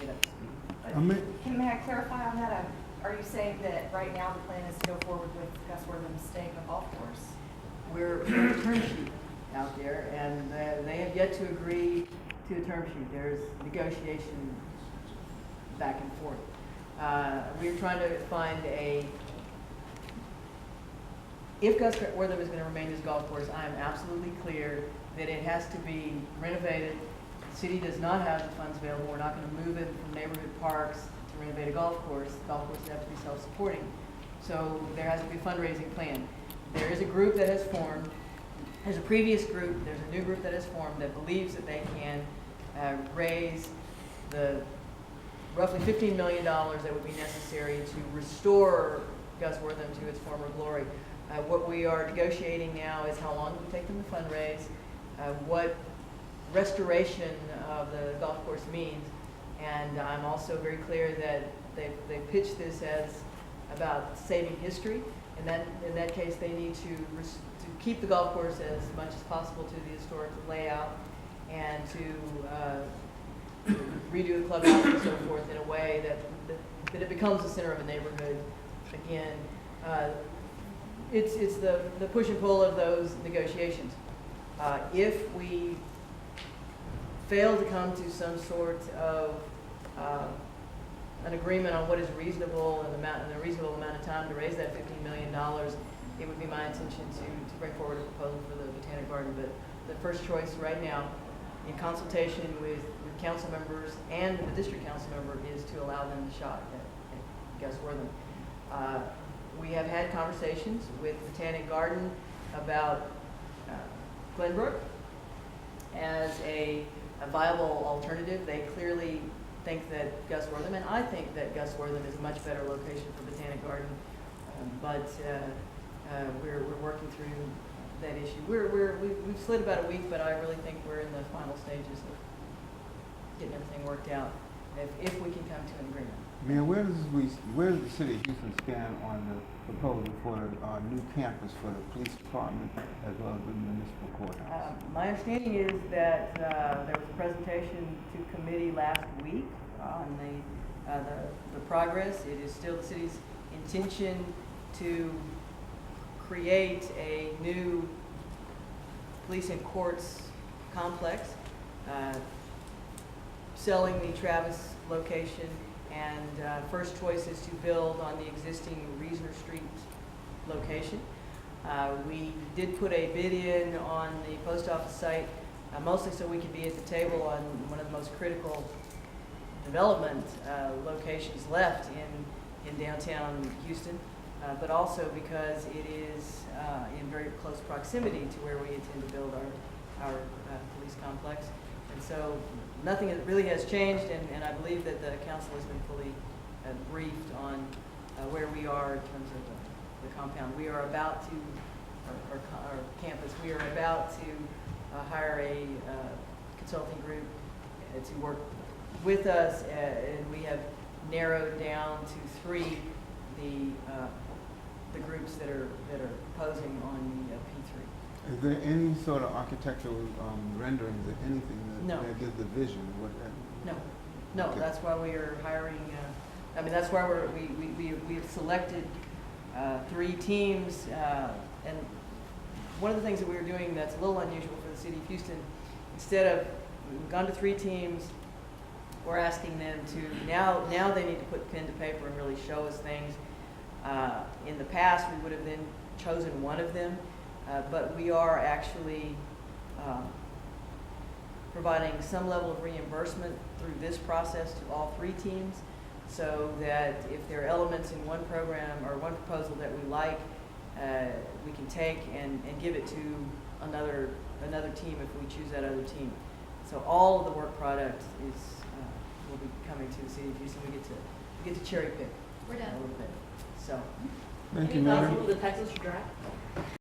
get up to speed. May I clarify on that? Are you saying that right now the plan is to go forward with Gus Wortham staying on golf course? We're putting a term sheet out there, and they have yet to agree to a term sheet. There's negotiation back and forth. We're trying to find if Gus Wortham is going to remain his golf course, I am absolutely clear that it has to be renovated. The city does not have the funds available. We're not going to move it from neighborhood parks to renovate a golf course. Golf courses have to be self-supporting. So there has to be a fundraising plan. There is a group that has formed. There's a previous group, there's a new group that has formed that believes that they can raise the roughly $15 million that would be necessary to restore Gus Wortham to its former glory. What we are negotiating now is how long it would take them to fundraise, what restoration of the golf course means, and I'm also very clear that they pitched this as about saving history. In that case, they need to keep the golf course as much as possible to the historic layout and to redo the clubhouse and so forth in a way that it becomes the center of a neighborhood again. It's the push and pull of those negotiations. If we fail to come to some sort of an agreement on what is reasonable and a reasonable amount of time to raise that $15 million, it would be my intention to bring forward a proposal for the Botanic Garden. But the first choice right now, in consultation with council members and the district council member, is to allow them the shot at Gus Wortham. We have had conversations with Botanic Garden about Glenbrook as a viable alternative. They clearly think that Gus Wortham, and I think that Gus Wortham is a much better location for Botanic Garden, but we're working through that issue. We've slid about a week, but I really think we're in the final stages of getting everything worked out if we can come to an agreement. Mayor, where does the city of Houston stand on the proposal for a new campus for the police department as well as the municipal courthouse? My understanding is that there was a presentation to committee last week on the progress. It is still the city's intention to create a new police and courts complex, selling the Travis location, and first choice is to build on the existing Reasoner Street location. We did put a bid in on the post office site, mostly so we could be at the table on one of the most critical development locations left in downtown Houston, but also because it is in very close proximity to where we intend to build our police complex. And so nothing really has changed, and I believe that the council has been fully briefed on where we are in terms of the compound. We are about to, our campus, we are about to hire a consulting group to work with us, and we have narrowed down to 3 the groups that are proposing on the P3. Is there any sort of architectural renderings or anything No. that gives the vision? No, Okay. that's why we are hiring, that's why we've selected 3 teams, and one of the things that we were doing that's a little unusual for the city of Houston, instead of, we've gone to 3 teams, we're asking them to, now they need to put pen to paper and really show us things. In the past, we would have then chosen one of them, but we are actually providing some level of reimbursement through this process to all 3 teams, so that if there are elements in one program or one proposal that we like, we can take and give it to another team if we choose that other team. So all of the work product will be coming to the city of Houston. We get to cherry pick. We're done. A little bit. So. Thank you, Any Mayor. thoughts on the Texas draft?